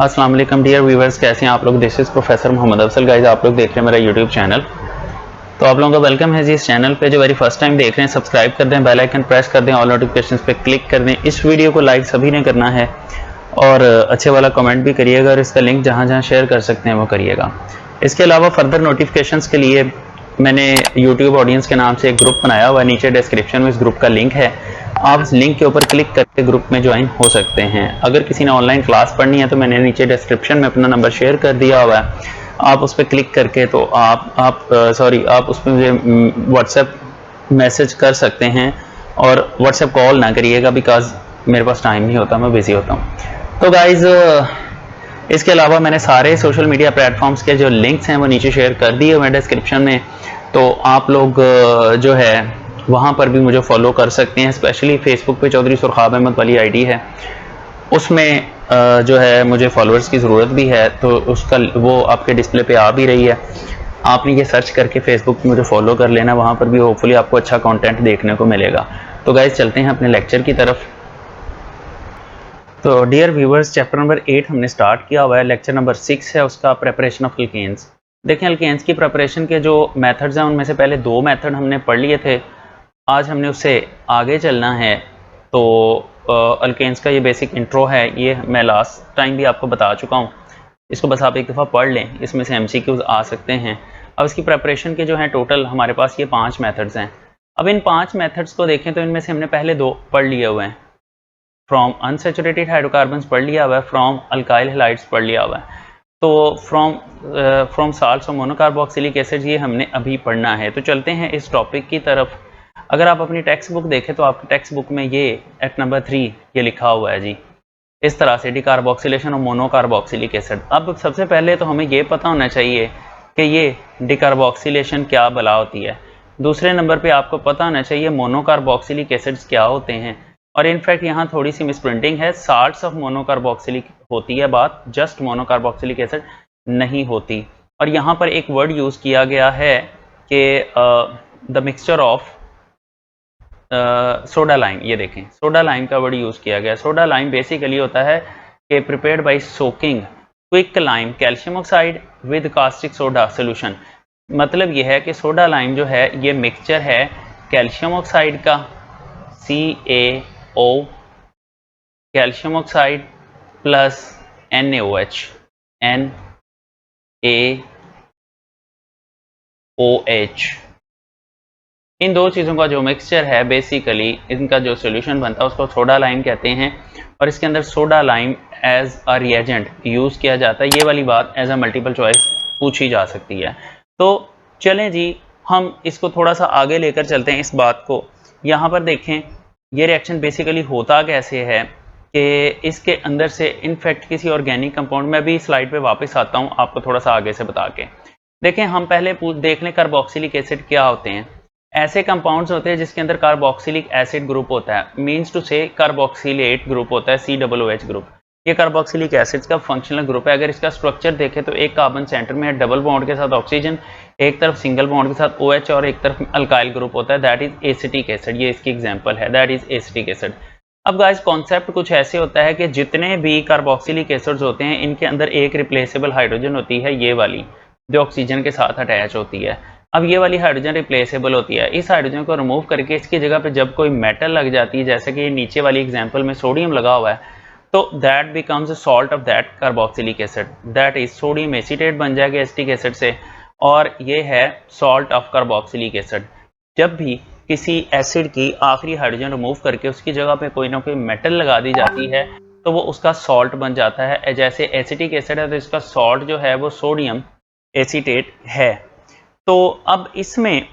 अस्सलाम वालेकुम dear viewers, कैसे हैं आप लोग। This is professor Mohammad Afsal. Guys, आप लोग देख रहे हैं मेरा यूट्यूब चैनल। तो आप लोगों का वेलकम है जी इस चैनल पे। जो वेरी फर्स्ट टाइम देख रहे हैं, सब्सक्राइब कर दें, बेल आइकन प्रेस कर दें, ऑल नोटिफिकेशंस पे क्लिक कर दें। इस वीडियो को लाइक सभी ने करना है और अच्छे वाला कमेंट भी करिएगा और इसका लिंक जहाँ जहाँ शेयर कर सकते हैं वो करिएगा। इसके अलावा फर्दर नोटिफिकेशंस के लिए मैंने यूट्यूब ऑडियंस के नाम से एक ग्रुप बनाया हुआ है। नीचे डिस्क्रिप्शन में इस ग्रुप का लिंक है, आप इस लिंक के ऊपर क्लिक करके ग्रुप में ज्वाइन हो सकते हैं। अगर किसी ने ऑनलाइन क्लास पढ़नी है तो मैंने नीचे डिस्क्रिप्शन में अपना नंबर शेयर कर दिया हुआ है, आप उस पर क्लिक करके तो आप उस पर मुझे व्हाट्सएप मैसेज कर सकते हैं और व्हाट्सएप कॉल ना करिएगा, बिकॉज मेरे पास टाइम नहीं होता, मैं बिजी होता हूँ। तो गाइज, इसके अलावा मैंने सारे सोशल मीडिया प्लेटफॉर्म्स के जो लिंक्स हैं वो नीचे शेयर कर दिए हुए डिस्क्रिप्शन में, तो आप लोग जो है वहाँ पर भी मुझे फॉलो कर सकते हैं। स्पेशली फेसबुक पे चौधरी सुरखाब अहमद वाली आईडी है, उसमें जो है मुझे फॉलोअर्स की ज़रूरत भी है, तो उसका वो आपके डिस्प्ले पे आ भी रही है। आपने ये सर्च करके फेसबुक पे मुझे फॉलो कर लेना, वहाँ पर भी होपफुली आपको अच्छा कंटेंट देखने को मिलेगा। तो गाइज, चलते हैं अपने लेक्चर की तरफ। तो डियर व्यूवर्स, चैप्टर नंबर 8 हमने स्टार्ट किया हुआ है। लेक्चर नंबर 6 है उसका, प्रेपरेशन ऑफ अल्केन्स। देखें, अल्केन्स की प्रेपरेशन के जो मेथड्स हैं उनमें से पहले 2 मेथड हमने पढ़ लिए थे, आज हमने उससे आगे चलना है। तो अल्केन्स का ये बेसिक इंट्रो है, ये मैं लास्ट टाइम भी आपको बता चुका हूँ, इसको बस आप एक दफ़ा पढ़ लें, इसमें से MCQs आ सकते हैं। अब इसकी प्रेपरेशन के जो हैं टोटल हमारे पास ये 5 मेथड्स हैं। अब इन 5 मेथड्स को देखें तो इनमें से हमने पहले 2 पढ़ लिए हुए हैं। फ्रॉम अनसेचुरेटेड हाइड्रोकार्बन्स पढ़ लिया हुआ है, फ्रॉम अल्काइल हैलाइड्स पढ़ लिया हुआ है। तो फ्रॉम साल्ट्स और मोनोकार्बोक्सिलिक एसिड ये हमने अभी पढ़ना है। तो चलते हैं इस टॉपिक की तरफ। अगर आप अपनी टेक्स्ट बुक देखें तो आपकी टेक्स्ट बुक में ये एक्ट नंबर 3 ये लिखा हुआ है जी, इस तरह से, डिकार्बोक्सिलेशन और मोनोकार्बोक्सिलिक एसिड। अब सबसे पहले तो हमें ये पता होना चाहिए कि ये डिकार्बोक्सिलेशन क्या भला होती है। दूसरे नंबर पे आपको पता होना चाहिए मोनोकार्बोक्सिलिक एसिड्स क्या होते हैं। और इनफैक्ट यहाँ थोड़ी सी मिसप्रिंटिंग है, साल्ट्स ऑफ मोनोकार्बोक्सिलिक होती है बात, जस्ट मोनोकार्बोक्सिलिक एसिड नहीं होती। और यहाँ पर एक वर्ड यूज़ किया गया है कि the mixture of soda lime. ये देखें, सोडा लाइम का वर्ड यूज़ किया गया। सोडा लाइम बेसिकली होता है कि prepared by soaking quick lime calcium oxide with caustic soda solution. मतलब ये है कि सोडा लाइम जो है ये मिक्सचर है कैल्शियम ऑक्साइड का, CaO, calcium oxide plus NaOH, NaOH, इन 2 चीज़ों का जो मिक्सचर है बेसिकली इनका जो सोल्यूशन बनता है उसको सोडा लाइम कहते हैं। और इसके अंदर soda lime as a reagent use किया जाता है। ये वाली बात एज अ मल्टीपल चॉइस पूछी जा सकती है। तो चलें जी, हम इसको थोड़ा सा आगे लेकर चलते हैं इस बात को। यहाँ पर देखें, ये रिएक्शन बेसिकली होता कैसे है कि इसके अंदर से इनफैक्ट किसी ऑर्गेनिक कंपाउंड में, भी स्लाइड पे वापस आता हूँ आपको थोड़ा सा आगे से बता के। देखें, हम पहले देख लें कार्बोक्सिलिक एसिड क्या होते हैं। ऐसे कंपाउंड्स होते हैं जिसके अंदर कार्बोक्सिलिक एसिड ग्रुप होता है, मीन्स टू से कार्बोक्सिलेट ग्रुप होता है, COOH ग्रुप। ये कार्बोक्सिलिक एसिड्स का फंक्शनल ग्रुप है। अगर इसका स्ट्रक्चर देखें तो एक कार्बन सेंटर में है, डबल बॉन्ड के साथ ऑक्सीजन, एक तरफ सिंगल बॉन्ड के साथ OH और एक तरफ अल्काइल ग्रुप होता है, दैट इज एसिटिक एसिड। ये इसकी एग्जांपल है, दैट इज एसिटिक एसिड। अब गाइस, कॉन्सेप्ट कुछ ऐसे होता है कि जितने भी कार्बोक्सिलिक एसिड्स होते हैं इनके अंदर एक रिप्लेसेबल हाइड्रोजन होती है, ये वाली जो ऑक्सीजन के साथ अटैच होती है। अब ये वाली हाइड्रोजन रिप्लेसेबल होती है। इस हाइड्रोजन को रिमूव करके इसकी जगह पे जब कोई मेटल लग जाती है, जैसे कि नीचे वाली एग्जांपल में सोडियम लगा हुआ है, तो that becomes salt of that carboxylic acid, that is sodium acetate बन जाएगा एसिटिक एसिड से, और ये है सॉल्ट ऑफ कार्बोक्सिलिक एसिड। जब भी किसी एसिड की आखिरी हाइड्रोजन रिमूव करके उसकी जगह पे कोई ना कोई मेटल लगा दी जाती है तो वो उसका सॉल्ट बन जाता है। जैसे एसिटिक एसिड है तो इसका सॉल्ट जो है वो सोडियम एसीटेट है। तो अब इसमें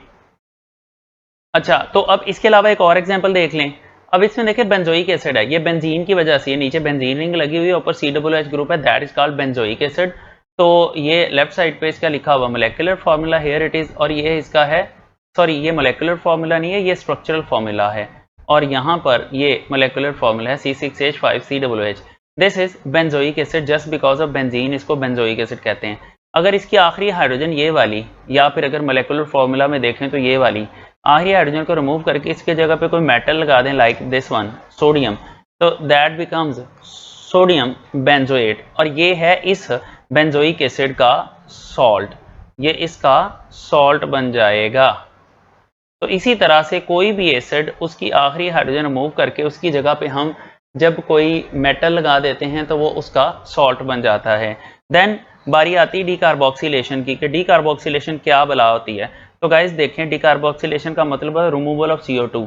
तो अब इसके अलावा एक और एग्जांपल देख लें। अब इसमें देखिए बेंजोइक एसिड है, ये बेंजीन की वजह से, ये नीचे बेंजीन रिंग लगी हुई है, ऊपर COOH ग्रुप है, that is called benzoic acid. तो ये लेफ्ट साइड पे इसका लिखा हुआ molecular formula here it is, और ये इसका है, सॉरी ये मोलेकुलर फार्मूला नहीं है, ये स्ट्रक्चरल फार्मूला है, और यहाँ पर ये मोलेकुलर फार्मूला है C6H5COOH। This is benzoic acid just because of benzene, इसको बेंजोइक एसिड कहते हैं। अगर इसकी आखिरी हाइड्रोजन ये वाली, या फिर अगर मोलेकुलर फार्मूला में देखें तो ये वाली आखिरी हाइड्रोजन को रिमूव करके इसके जगह पे कोई मेटल लगा दें, लाइक दिस वन सोडियम, तो दैट बिकम्स सोडियम बेंजोएट, और ये है इस बेंजोइक एसिड का सॉल्ट, ये इसका सॉल्ट बन जाएगा। तो इसी तरह से कोई भी एसिड उसकी आखिरी हाइड्रोजन रिमूव करके उसकी जगह पे हम जब कोई मेटल लगा देते हैं तो वो उसका सॉल्ट बन जाता है। देन बारी आती है डीकार्बोक्सिलेशन की, कि डीकार्बोक्सिलेशन क्या बला होती है। तो गाइस देखें, डीकार्बोक्सिलेशन का मतलब है removal of CO2,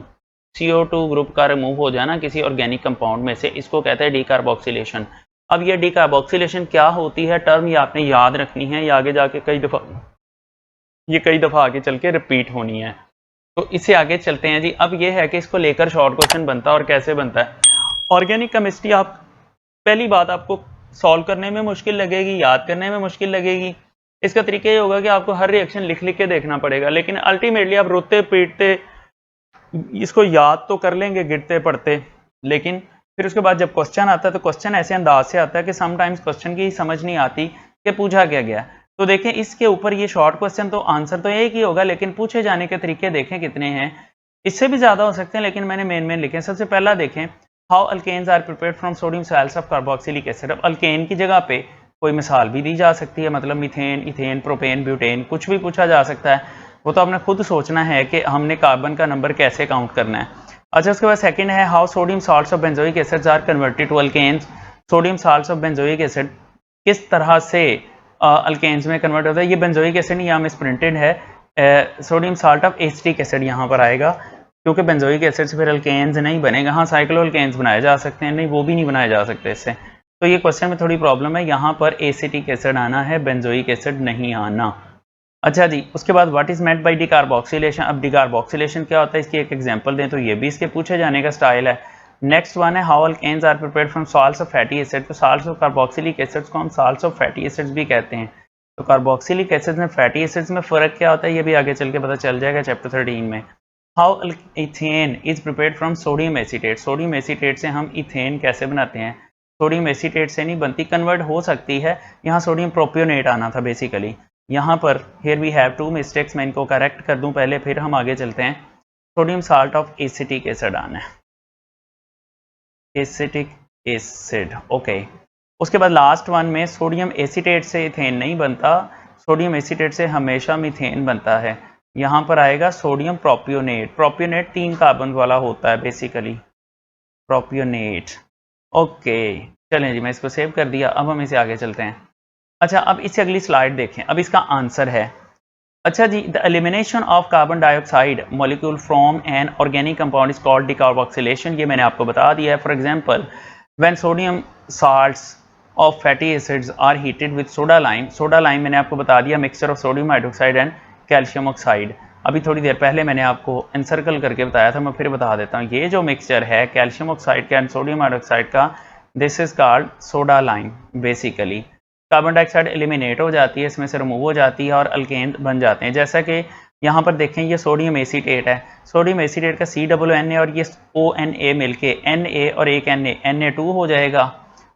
CO2 group का रिमूव हो जाना किसी ऑर्गेनिक कंपाउंड में से, इसको कहते हैं डीकार्बोक्सिलेशन। अब ये डीकार्बोक्सिलेशन क्या होती है, टर्म ये आपने याद रखनी है, ये आगे जाके कई दफ़ा आगे चल के रिपीट होनी है। तो इससे आगे चलते हैं जी। अब ये है कि इसको लेकर शॉर्ट क्वेश्चन बनता है, और कैसे बनता है। ऑर्गेनिक केमिस्ट्री, आप पहली बात आपको सॉल्व करने में मुश्किल लगेगी, याद करने में मुश्किल लगेगी। इसका तरीका ये होगा कि आपको हर रिएक्शन लिख लिख के देखना पड़ेगा, लेकिन अल्टीमेटली आप रोते पीटते इसको याद तो कर लेंगे गिरते पढ़ते, लेकिन फिर उसके बाद जब क्वेश्चन आता है तो क्वेश्चन ऐसे अंदाज से आता है कि समटाइम्स क्वेश्चन की समझ नहीं आती कि पूछा क्या गया। तो देखें, इसके ऊपर ये शॉर्ट क्वेश्चन तो आंसर तो एक ही होगा, लेकिन पूछे जाने के तरीके देखें कितने हैं, इससे भी ज्यादा हो सकते हैं, लेकिन मैंने मेन लिखे। सबसे पहला देखें, how alkanes are prepared from sodium salts of carboxylic acid. अब अल्केन की जगह पे कोई मिसाल भी दी जा सकती है, मतलब मीथेन, इथेन, प्रोपेन, ब्यूटेन, कुछ भी पूछा जा सकता है। वो तो आपने खुद सोचना है कि हमने कार्बन का नंबर कैसे काउंट करना है। अच्छा, उसके बाद सेकंड है, how sodium salts of benzoic acids are converted to alkanes. Sodium salts of benzoic acid किस तरह से अल्केन्स में कन्वर्ट होता है। ये बेंजोइक एसिड यहाँ में प्रिंटेड है, sodium salt of acetic acid यहाँ पर आएगा, क्योंकि बेंजोइक एसिड से फिर अल्केन्स नहीं बनेगा। हाँ, साइक्लो अल्केन्स बनाए जा सकते हैं, नहीं वो भी नहीं बनाए जा सकते इससे। तो ये क्वेश्चन में थोड़ी प्रॉब्लम है, यहाँ पर एसिटिक एसिड आना है, बेंजोइक एसिड नहीं आना। अच्छा जी, उसके बाद what is meant by decarboxylation. अब डीकार्बोक्सिलेशन क्या होता है, इसकी एक एग्जांपल दें तो ये भी इसके पूछे जाने का स्टाइल है। नेक्स्ट वन है, how alkanes are prepared from salts of fatty acid. तो साल्ट्स ऑफ कार्बोक्सिलिक एसिड्स को हम साल्ट्स ऑफ फैटी एसिड्स भी कहते हैं। तो कार्बोक्सिलिक एसिड्स में फैटी एसिड्स में फ़र्क क्या होता है, ये भी आगे चल के पता चल जाएगा चैप्टर 13 में। How ethane is prepared from sodium acetate. Sodium acetate से हम इथेन कैसे बनाते हैं, सोडियम एसीटेट से नहीं बनती, कन्वर्ट हो सकती है। यहाँ सोडियम प्रोपियोनेट आना था बेसिकली। यहाँ पर here we have two mistakes, मैं इनको करेक्ट कर दूं पहले, फिर हम आगे चलते हैं। Sodium salt of acetic acid आना है, एसिटिक एसिड, ओके। उसके बाद लास्ट वन में सोडियम एसीटेट से इथेन नहीं बनता, सोडियम एसीटेट से हमेशा मीथेन बनता है। यहाँ पर आएगा सोडियम प्रोपियोनेट। प्रोपियोनेट 3 कार्बन वाला होता है बेसिकली, प्रोपियोनेट, ओके। चलें जी, मैं इसको सेव कर दिया, अब हम इसे आगे चलते हैं। अच्छा, अब इससे अगली स्लाइड देखें, अब इसका आंसर है। अच्छा जी, the elimination of carbon dioxide molecule from an organic compound is called decarboxylation. ये मैंने आपको बता दिया है। For example, when sodium salts of fatty acids are heated with soda lime. Soda lime मैंने आपको बता दिया, mixture of sodium hydroxide and calcium oxide. अभी थोड़ी देर पहले मैंने आपको एनसर्कल करके बताया था, मैं फिर बता देता हूँ। ये जो मिक्सचर है कैल्शियम ऑक्साइड का एंड सोडियम हाइड्रोक्साइड का, this is called soda lime basically. Carbon dioxide eliminate हो जाती है, इसमें से रिमूव हो जाती है और अल्केन बन जाते हैं। जैसा कि यहाँ पर देखें, ये सोडियम एसीटेट है, सोडियम एसीटेट का COONA और ये ONA मिलके Na और एक Na2 हो जाएगा,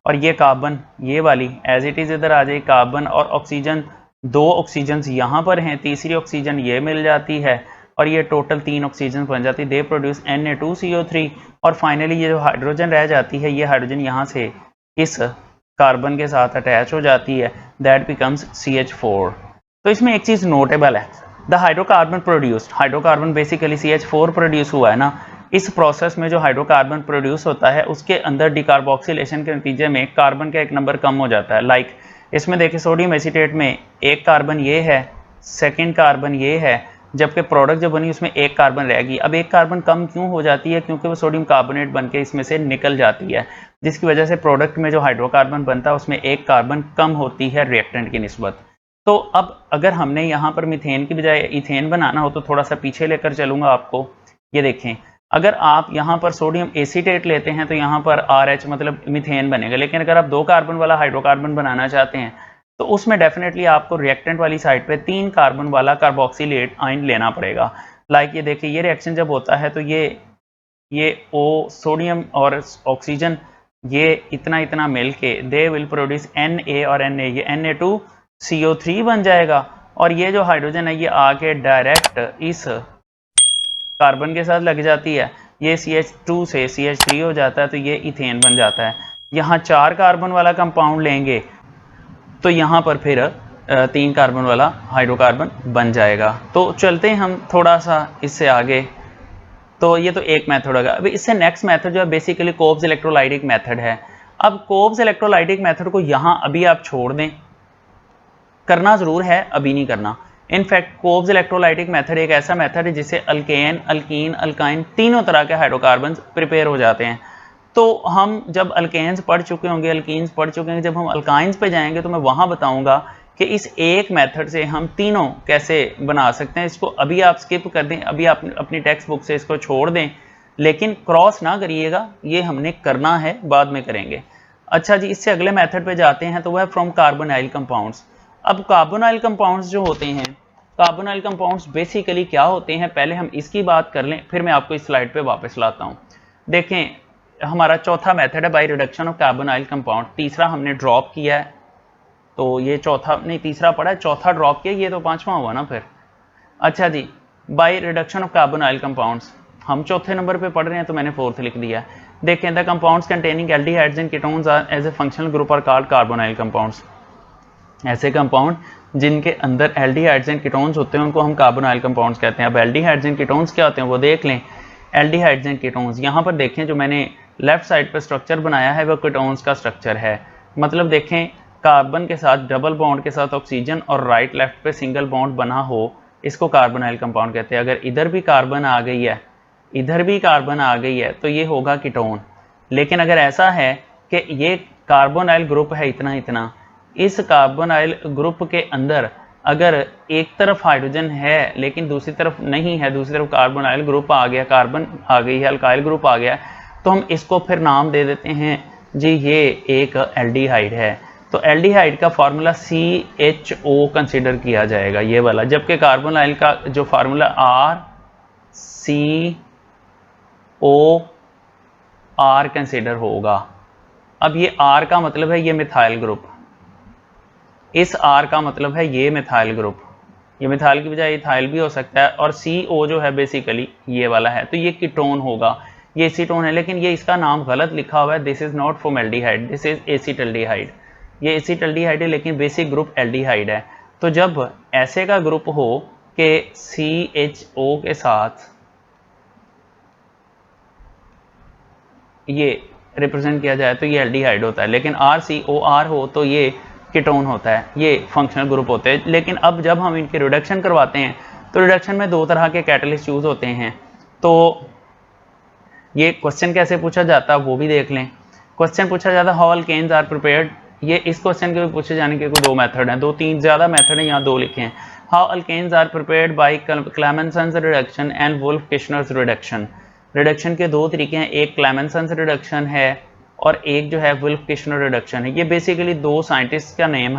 और ये कार्बन ये वाली एज इट इज इधर आ जाएगी। कार्बन और ऑक्सीजन, 2 ऑक्सीजन यहाँ पर हैं, तीसरी ऑक्सीजन ये मिल जाती है, और ये टोटल 3 ऑक्सीजन बन जाती है। दे प्रोड्यूस Na2CO3, और फाइनली ये जो हाइड्रोजन रह जाती है, ये हाइड्रोजन यहाँ से इस कार्बन के साथ अटैच हो जाती है, दैट बिकम्स CH4। तो इसमें एक चीज नोटेबल है, the hydrocarbon produced, hydrocarbon basically CH4 produce हुआ है ना, इस प्रोसेस में जो हाइड्रोकार्बन प्रोड्यूस होता है उसके अंदर डिकार्बोक्सिलेशन के नतीजे में कार्बन का एक नंबर कम हो जाता है। लाइक इसमें देखिए, सोडियम एसीटेट में एक कार्बन ये है, सेकेंड कार्बन ये है, जबकि प्रोडक्ट जो बनी उसमें एक कार्बन रहेगी। अब एक कार्बन कम क्यों हो जाती है, क्योंकि वो सोडियम कार्बोनेट बन के इसमें से निकल जाती है, जिसकी वजह से प्रोडक्ट में जो हाइड्रोकार्बन बनता है उसमें एक कार्बन कम होती है रिएक्टेंट की निस्बत। तो अब अगर हमने यहाँ पर मीथेन की बजाय इथेन बनाना हो तो थोड़ा सा पीछे लेकर चलूंगा आपको। ये देखें, अगर आप यहाँ पर सोडियम एसीटेट लेते हैं तो यहाँ पर RH मतलब मीथेन बनेगा, लेकिन अगर आप 2 कार्बन वाला हाइड्रोकार्बन बनाना चाहते हैं तो उसमें डेफिनेटली आपको रिएक्टेंट वाली साइड पे 3 कार्बन वाला कार्बोक्सिलेट आयन लेना पड़ेगा। लाइक ये देखिए, ये रिएक्शन जब होता है तो ये O सोडियम और ऑक्सीजन ये इतना मिलके दे विल प्रोड्यूस Na और Na, ये Na2CO3 बन जाएगा, और ये जो हाइड्रोजन है ये आके डायरेक्ट इस कार्बन के साथ लग जाती है, ये CH2 से CH3 हो जाता है, तो ये इथेन बन जाता है। यहाँ 4 कार्बन वाला कंपाउंड लेंगे तो यहाँ पर फिर 3 कार्बन वाला हाइड्रोकार्बन बन जाएगा। तो चलते हैं हम थोड़ा सा इससे आगे। तो ये तो एक मेथड होगा। अभी इससे नेक्स्ट मेथड जो है बेसिकली कोब्स इलेक्ट्रोलाइटिक मेथड है। अब कोब्स इलेक्ट्रोलाइटिक मेथड को यहाँ अभी आप छोड़ दें, करना ज़रूर है, अभी नहीं करना। इनफैक्ट कोब्स इलेक्ट्रोलाइटिक मेथड एक ऐसा मेथड है जिससे अल्केन, अल्कीन, अल्काइन तीनों तरह के हाइड्रोकार्बन प्रिपेयर हो जाते हैं। तो हम जब अल्केन्स पढ़ चुके होंगे, अल्कीन्स पढ़ चुके हैं, जब हम अल्काइंस पे जाएंगे तो मैं वहाँ बताऊँगा कि इस एक मेथड से हम तीनों कैसे बना सकते हैं। इसको अभी आप स्किप कर दें, अभी आप अपनी टेक्स्ट बुक से इसको छोड़ दें, लेकिन क्रॉस ना करिएगा, ये हमने करना है, बाद में करेंगे। अच्छा जी, इससे अगले मेथड पे जाते हैं तो वह फ्रॉम कार्बोनाइल कंपाउंड्स। अब कार्बोनाइल कंपाउंड्स जो होते हैं, कार्बोनाइल कंपाउंड्स बेसिकली क्या होते हैं, पहले हम इसकी बात कर लें, फिर मैं आपको इस स्लाइड पे वापस लाता हूँ। देखें, हमारा चौथा मेथड है bye reduction of carbonyl compound. तीसरा हमने ड्रॉप किया है, तो ये चौथा नहीं, तीसरा पड़ा है, चौथा ड्रॉप किया, ये तो पांचवा हुआ ना फिर। अच्छा जी, by reduction of carbonyl compounds हम चौथे नंबर पे पढ़ रहे हैं, तो मैंने फोर्थ लिख दिया। देखें, the compounds containing aldehydes and ketones are as a functional group are called carbonyl compounds. ऐसे कंपाउंड जिनके अंदर एल्डिहाइड्स एंड कीटोन्स होते हैं उनको हम कार्बोनाइल कंपाउंड्स कहते हैं। अब एल्डिहाइड्स एंड कीटोन्स क्या होते हैं वो देख लें। एल्डिहाइड्स एंड कीटोन्स, यहाँ पर देखें जो मैंने लेफ्ट साइड पर स्ट्रक्चर बनाया है वो कीटोन्स का स्ट्रक्चर है। मतलब देखें, कार्बन के साथ डबल बॉन्ड के साथ ऑक्सीजन और राइट लेफ्ट पे सिंगल बॉन्ड बना हो, इसको कार्बोनाइल कंपाउंड कहते हैं। अगर इधर भी कार्बन आ गई है, इधर भी कार्बन आ गई है, तो ये होगा कीटोन। लेकिन अगर ऐसा है कि ये कार्बोनाइल ग्रुप है इतना इतना, इस कार्बोनाइल ग्रुप के अंदर अगर एक तरफ हाइड्रोजन है लेकिन दूसरी तरफ नहीं है, दूसरी तरफ कार्बोनाइल ग्रुप आ गया, कार्बन आ गई है, अल्काइल ग्रुप आ गया, तो हम इसको फिर नाम दे देते हैं जी ये एक एल्डिहाइड है। तो एल्डिहाइड का फार्मूला CHO कंसिडर किया जाएगा, ये वाला, जबकि कार्बोनाइल का जो फार्मूला RCOR कंसिडर होगा। अब ये R का मतलब है ये मिथाइल ग्रुप, इस R का मतलब है ये मिथाइल ग्रुप, ये मिथाइल की बजाय इथाइल भी हो सकता है, और CO जो है बेसिकली ये वाला है, तो ये कीटोन होगा, ये एसीटोन है। लेकिन ये इसका नाम गलत लिखा हुआ है, this is not formaldehyde, this is acetaldehyde. ये एसीटल्डिहाइड है लेकिन बेसिक ग्रुप एल्डिहाइड है। तो जब ऐसे का ग्रुप हो कि CHO के साथ ये रिप्रेजेंट किया जाए तो ये एल्डिहाइड होता है, लेकिन RCOR हो तो ये कीटोन होता है, ये फंक्शनल ग्रुप होते हैं। लेकिन अब जब हम इनके रिडक्शन करवाते हैं तो रिडक्शन में दो तरह के कैटलिस्ट यूज होते हैं। तो ये क्वेश्चन कैसे पूछा जाता है वो भी देख लें। क्वेश्चन पूछा जाता है हाउ अल्केन्स आर प्रिपेयर्ड। ये इस क्वेश्चन के भी पूछे जाने के कोई दो मेथड हैं, दो तीन ज़्यादा मेथड हैं, यहाँ दो लिखे हैं। How alkanes are prepared by Clemmensen's reduction and Wolff-Kishner's reduction. Reduction के दो तरीके हैं, एक क्लेमेंसन्स रिडक्शन है और एक जो है वुल्फ-किशनर रिडक्शन है। ये बेसिकली दो साइंटिस्ट का नेम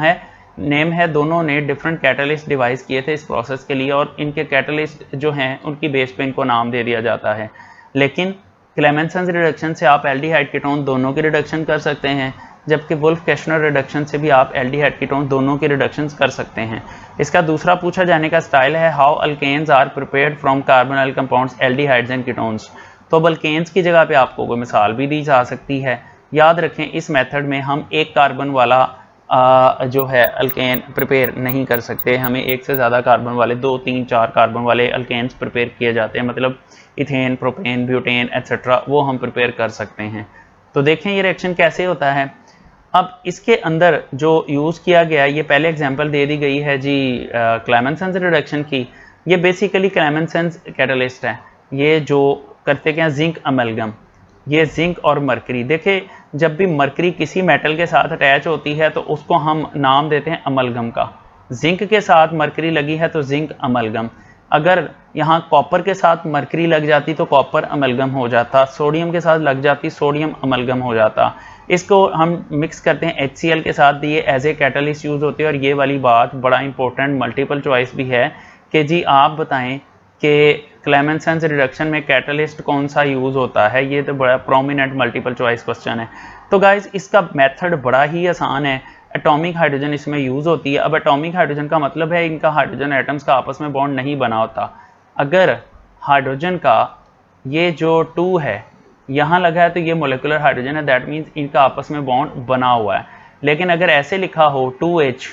है, दोनों ने डिफरेंट कैटलिस्ट डिवाइस किए थे इस प्रोसेस के लिए, और इनके कैटलिस्ट जो हैं उनकी बेस पे इनको नाम दे दिया जाता है। लेकिन क्लेमेंसन्स रिडक्शन से आप एल्डिहाइड कीटोन दोनों की रिडक्शन कर सकते हैं, जबकि वुल्फ-किशनर रिडक्शन से भी आप एल्डिहाइड कीटोन दोनों की रिडक्शन कर सकते हैं। इसका दूसरा पूछा जाने का स्टाइल है how alkanes are prepared from carbonyl compounds aldehydes and ketones. तो अब अल्केन्स की जगह पे आपको कोई मिसाल भी दी जा सकती है। याद रखें, इस मेथड में हम एक कार्बन वाला जो है अल्केन प्रिपेयर नहीं कर सकते, हमें एक से ज़्यादा कार्बन वाले 2, 3, 4 कार्बन वाले अल्केन्स प्रिपेयर किए जाते हैं। मतलब इथेन, प्रोपेन, ब्यूटेन एट्सेट्रा वो हम प्रिपेयर कर सकते हैं। तो देखें ये रिएक्शन कैसे होता है। अब इसके अंदर जो यूज़ किया गया, ये पहले एग्जांपल दे दी गई है जी क्लेमेंसन्स रिडक्शन की। ये बेसिकली क्लेमेंसन्स कैटलिस्ट है, ये जो करते क्या, जिंक अमलगम, ये जिंक और मरकरी। देखिए, जब भी मरकरी किसी मेटल के साथ अटैच होती है तो उसको हम नाम देते हैं अमलगम का। जिंक के साथ मरकरी लगी है तो जिंक अमलगम। अगर यहाँ कॉपर के साथ मरकरी लग जाती तो कॉपर अमलगम हो जाता, सोडियम के साथ लग जाती सोडियम अमलगम हो जाता। इसको हम मिक्स करते हैं HCl के साथ, ये एज ए कैटलिस्ट यूज़ होते हैं। और ये वाली बात बड़ा इंपॉर्टेंट मल्टीपल चॉइस भी है कि जी आप बताएं कि क्लेमेंसन्स रिडक्शन में कैटलिस्ट कौन सा यूज़ होता है। ये तो बड़ा प्रोमिनेंट मल्टीपल चॉइस क्वेश्चन है। तो गाइज इसका मेथड बड़ा ही आसान है। एटॉमिक हाइड्रोजन इसमें यूज़ होती है। अब एटॉमिक हाइड्रोजन का मतलब है इनका हाइड्रोजन एटम्स का आपस में बॉन्ड नहीं बना होता। अगर हाइड्रोजन का ये जो 2 है यहाँ लगा है तो ये मोलिकुलर हाइड्रोजन है, दैट मीन्स इनका आपस में बॉन्ड बना हुआ है। लेकिन अगर ऐसे लिखा हो 2H,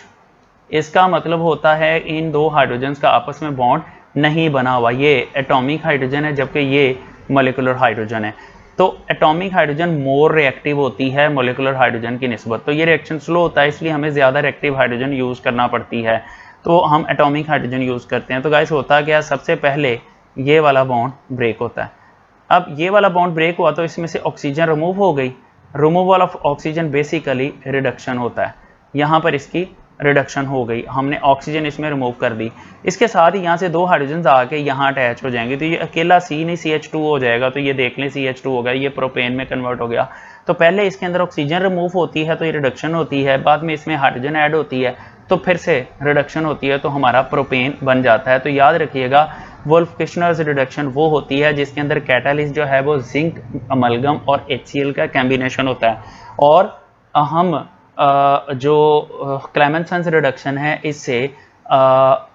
इसका मतलब होता है इन दो हाइड्रोजन्स का आपस में बॉन्ड नहीं बना हुआ, ये एटॉमिक हाइड्रोजन है जबकि ये मोलिकुलर हाइड्रोजन है। तो एटॉमिक हाइड्रोजन मोर रिएक्टिव होती है मोलिकुलर हाइड्रोजन की निस्बत, तो ये रिएक्शन स्लो होता है, इसलिए हमें ज़्यादा रिएक्टिव हाइड्रोजन यूज़ करना पड़ती है, तो हम एटॉमिक हाइड्रोजन यूज़ करते हैं। तो गाइस होता क्या, सबसे पहले ये वाला बॉन्ड ब्रेक होता है। अब ये वाला बॉन्ड ब्रेक हुआ तो इसमें से ऑक्सीजन रिमूव हो गई, removal of oxygen basically reduction होता है, यहाँ पर इसकी रिडक्शन हो गई, हमने ऑक्सीजन इसमें रिमूव कर दी। इसके साथ ही यहाँ से दो हाइड्रोजन आके यहाँ अटैच हो जाएंगे, तो ये अकेला C नहीं CH2 हो जाएगा, तो ये देख लें CH2 हो गया, ये प्रोपेन में कन्वर्ट हो गया। तो पहले इसके अंदर ऑक्सीजन रिमूव होती है तो ये रिडक्शन होती है, बाद में इसमें हाइड्रोजन ऐड होती है तो फिर से रिडक्शन होती है, तो हमारा प्रोपेन बन जाता है। तो याद रखिएगा वोल्फ-किर्चनर रिडक्शन वो होती है जिसके अंदर कैटालिस्ट जो है वो जिंक अमलगम और HCl का कॉम्बिनेशन होता है, और हम जो क्लेमेंसन रिडक्शन है इससे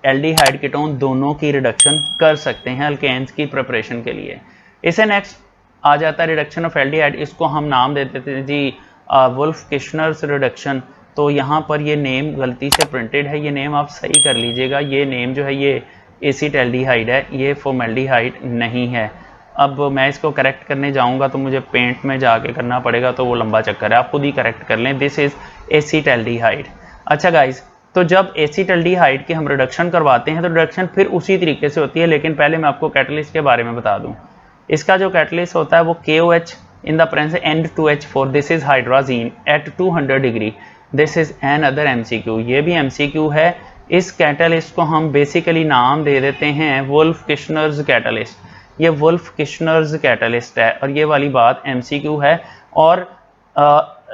एल्डिहाइड कीटोन दोनों की रिडक्शन कर सकते हैं अल्केन्स की प्रिपरेशन के लिए। इसे नेक्स्ट आ जाता है रिडक्शन ऑफ एल्डिहाइड, इसको हम नाम दे देते हैं जी वोल्फ-किर्चनर रिडक्शन। तो यहाँ पर ये नेम गलती से प्रिंटेड है, ये नेम आप सही कर लीजिएगा, ये नेम जो है ये एसिटाल्डिहाइड है, ये फॉर्मेल्डिहाइड नहीं है। अब मैं इसको करेक्ट करने जाऊंगा तो मुझे पेंट में जाके करना पड़ेगा, तो वो लंबा चक्कर है, आप खुद ही करेक्ट कर लें, दिस इज एसिटाल्डिहाइड। अच्छा गाइस, तो जब एसिटाल्डिहाइड की हम रिडक्शन करवाते हैं तो रिडक्शन फिर उसी तरीके से होती है, लेकिन पहले मैं आपको कैटलिस्ट के बारे में बता दूं। इसका जो कैटलिस्ट होता है वो KOH in the presence N2H4, this is hydrazine at 200 degree, this is another MCQ, ये भी MCQ है। इस कैटलिस्ट को हम बेसिकली नाम दे देते हैं वोल्फ-किर्चनर कैटलिस्ट, ये वोल्फ-किर्चनर कैटलिस्ट है, और ये वाली बात MCQ है। और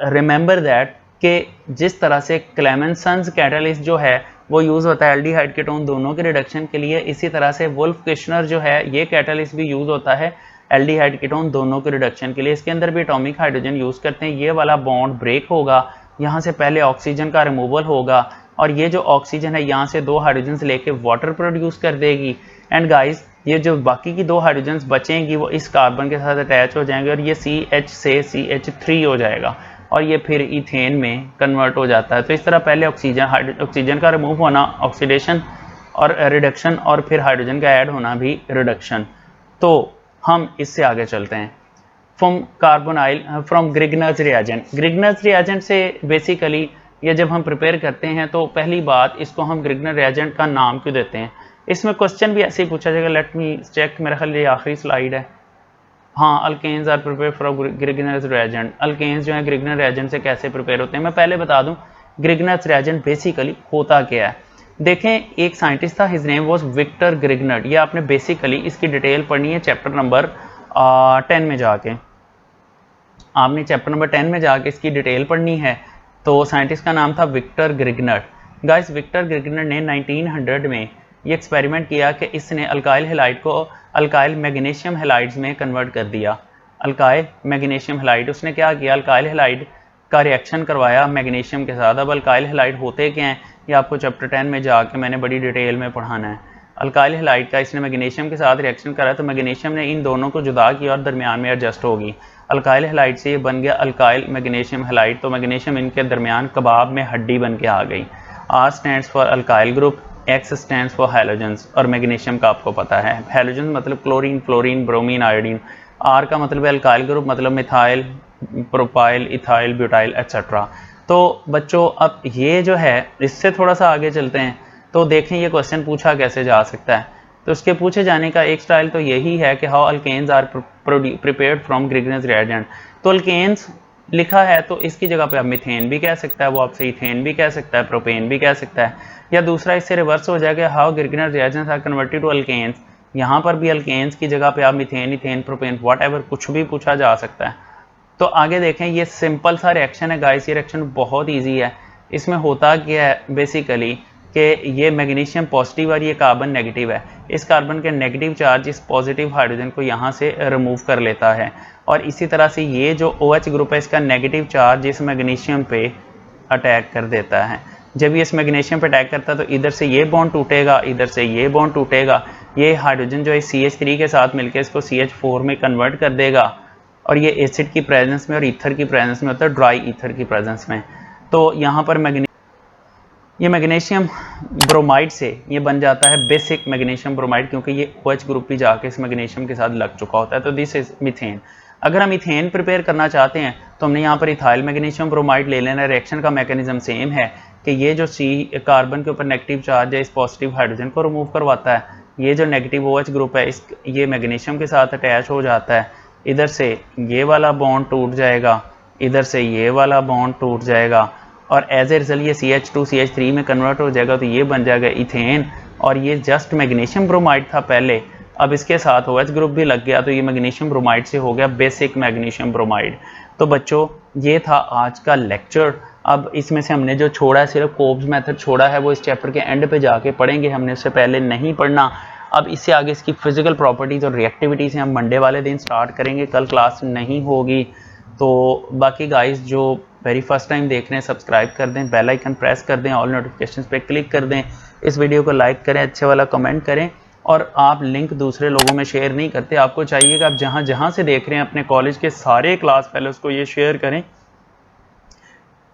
रिमेंबर दैट कि जिस तरह से क्लेमेंसन कैटलिस्ट जो है वो यूज़ होता है एल्डिहाइड कीटोन दोनों के रिडक्शन के लिए, इसी तरह से वोल्फ-किर्चनर जो है ये कैटलिस्ट भी यूज़ होता है एल्डिहाइड कीटोन दोनों के रिडक्शन के लिए। इसके अंदर भी एटॉमिक हाइड्रोजन यूज़ करते हैं, ये वाला बॉन्ड ब्रेक होगा, यहाँ से पहले ऑक्सीजन का रिमूवल होगा, और ये जो ऑक्सीजन है यहाँ से दो हाइड्रोजन लेके वाटर प्रोड्यूस कर देगी, एंड गाइस ये जो बाकी की दो हाइड्रोजन बचेंगी वो इस कार्बन के साथ अटैच हो जाएंगे, और ये CH से CH3 हो जाएगा, और ये फिर इथेन में कन्वर्ट हो जाता है। तो इस तरह पहले ऑक्सीजन का रिमूव होना ऑक्सीडेशन और रिडक्शन, और फिर हाइड्रोजन का ऐड होना भी रिडक्शन। तो हम इससे आगे चलते हैं, फ्रॉम ग्रिग्नर्स रिएजेंट। ग्रिग्नर्स रिएजेंट से बेसिकली ये जब हम प्रिपेयर करते हैं तो पहली बात इसको हम ग्रिग्नर रिएजेंट का नाम क्यों देते हैं, इसमें क्वेश्चन भी ऐसे ही पूछा जाएगा। लेट मी चेक, मेरा ख्याल ये आखिरी स्लाइड है। हाँ, alkanes are prepare from Grignard's reagent. Alkanes जो है ग्रिग्नर रिएजेंट से कैसे प्रिपेयर होते हैं, मैं पहले बता दूं ग्रिग्नर्स रिएजेंट बेसिकली होता क्या है। देखें, एक साइंटिस्ट था, हिज नेम वाज विक्टर ग्रिग्नर, ये आपने बेसिकली इसकी डिटेल पढ़नी है चैप्टर नंबर 10 में जाके, आपने चैप्टर नंबर 10 में जाके इसकी डिटेल पढ़नी है। तो साइंटिस्ट का नाम था विक्टर ग्रिग्नर। गाइस, विक्टर ग्रिग्नर ने 1900 में ये एक्सपेरिमेंट किया कि इसने अल्काइल हैलाइड को अल्काइल मैग्नीशियम हैलाइड्स में कन्वर्ट कर दिया। अल्काइल मैग्नीशियम हैलाइड, उसने क्या किया, अल्काइल हैलाइड का रिएक्शन करवाया मैग्नीशियम के साथ। अब अल्काइल हैलाइड होते क्या हैं ये आपको चैप्टर 10 में जाके मैंने बड़ी डिटेल में पढ़ाना है। अल्काइल हैलाइड का इसने मैग्नीशियम के साथ रिएक्शन करा तो मैग्नीशियम ने इन दोनों को जुदा किया और दरमियान में एडजस्ट होगी। अल्काइल हैलाइड से ये बन गया अल्काइल मैग्नीशियम हैलाइड, तो मैग्नीशियम इनके दरमियान कबाब में हड्डी बन के आ गई। R stands for alkyl group, X stands for halogens, और मैग्नीशियम का आपको पता है हैलोजेंस मतलब chlorine, fluorine, bromine, iodine. R का मतलब है अल्काइल ग्रुप, मतलब methyl, propyl, ethyl, butyl etcetera. तो बच्चों अब ये जो है इससे थोड़ा सा आगे चलते हैं, तो देखें ये क्वेश्चन पूछा कैसे जा सकता है। तो इसके पूछे जाने का एक स्टाइल तो यही है कि how alkanes are prepared from Grignard's reagent. तो अल्केन्स लिखा है तो इसकी जगह पे आप मिथेन भी कह सकता है, वो आपसे इथेन भी कह सकता है, प्रोपेन भी कह सकता है, या दूसरा इससे रिवर्स हो जाएगा how Grignard reagents are converted to alkanes. यहाँ पर भी अल्केन्स की जगह पे आप मिथेन, इथेन, प्रोपेन व्हाटएवर कुछ भी पूछा जा सकता है। तो आगे देखें, ये सिंपल सा रिएक्शन है गाइस, ये रिएक्शन बहुत ईजी है। इसमें होता क्या है बेसिकली कि ये मैग्नीशियम पॉजिटिव और ये कार्बन नेगेटिव है, इस कार्बन के नेगेटिव चार्ज इस पॉजिटिव हाइड्रोजन को यहाँ से रिमूव कर लेता है, और इसी तरह से ये जो OH ग्रुप है इसका नेगेटिव चार्ज इस मैग्नीशियम पे अटैक कर देता है। जब ये इस मैग्नीशियम पे अटैक करता है तो इधर से ये बॉन्ड टूटेगा, इधर से ये बॉन्ड टूटेगा, ये हाइड्रोजन जो है CH3 के साथ मिलकर इसको CH4 में कन्वर्ट कर देगा, और ये एसिड की प्रेजेंस में और ईथर की प्रेजेंस में होता है, ड्राई ईथर की प्रेजेंस में। तो यहाँ पर ये मैग्नीशियम ब्रोमाइड से ये बन जाता है बेसिक मैग्नीशियम ब्रोमाइड, क्योंकि ये OH ग्रुप भी जाके इस मैग्नीशियम के साथ लग चुका होता है। तो दिस इज मीथेन। अगर हम इथेन प्रिपेयर करना चाहते हैं तो हमने यहाँ पर इथाइल मैग्नीशियम ब्रोमाइड ले लेना है। रिएक्शन का मैकेनिज्म सेम है कि ये जो C कार्बन के ऊपर नेगेटिव चार्ज है इस पॉजिटिव हाइड्रोजन को रिमूव करवाता है। ये जो नेगेटिव OH ग्रुप है ये मैग्नीशियम के साथ अटैच हो जाता है, इधर से ये वाला बॉन्ड टूट जाएगा, इधर से ये वाला बॉन्ड टूट जाएगा और एज ए रिजल्ट ये CH2 CH3 में कन्वर्ट हो जाएगा। तो ये बन जाएगा इथेन। और ये जस्ट मैग्नीशियम ब्रोमाइड था पहले, अब इसके साथ OH ग्रुप भी लग गया तो ये मैग्नीशियम ब्रोमाइड से हो गया बेसिक मैग्नीशियम ब्रोमाइड। तो बच्चों ये था आज का लेक्चर। अब इसमें से हमने जो छोड़ा है सिर्फ कोब्स मेथड छोड़ा है, वो इस चैप्टर के एंड पे जाके पढ़ेंगे, हमने इससे पहले नहीं पढ़ना। अब इससे आगे इसकी फिजिकल प्रॉपर्टीज़ और रिएक्टिविटीज़ हम मंडे वाले दिन स्टार्ट करेंगे, कल क्लास नहीं होगी। तो बाकी गाइस जो वेरी फर्स्ट टाइम देख रहे हैं सब्सक्राइब कर दें, बेल आइकन प्रेस कर दें, ऑल नोटिफिकेशंस पे क्लिक कर दें, इस वीडियो को लाइक करें, अच्छे वाला कमेंट करें। और आप लिंक दूसरे लोगों में शेयर नहीं करते, आपको चाहिए कि आप जहाँ जहाँ से देख रहे हैं अपने कॉलेज के सारे क्लास फेलोज को ये शेयर करें।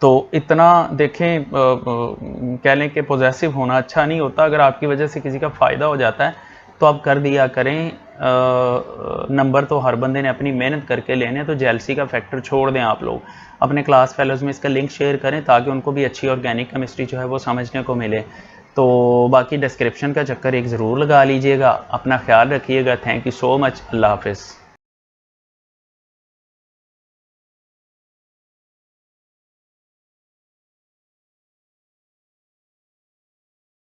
तो इतना देखें, कह लें कि पॉजिटिव होना अच्छा नहीं होता, अगर आपकी वजह से किसी का फ़ायदा हो जाता है तो आप कर दिया करें। नंबर तो हर बंदे ने अपनी मेहनत करके लेने, तो जेलसी का फैक्टर छोड़ दें। आप लोग अपने क्लास फेलोज में इसका लिंक शेयर करें ताकि उनको भी अच्छी ऑर्गेनिक केमिस्ट्री जो है वो समझने को मिले। तो बाकी डिस्क्रिप्शन का चक्कर एक ज़रूर लगा लीजिएगा। अपना ख्याल रखिएगा। Thank you so much. अल्लाह हाफिज़।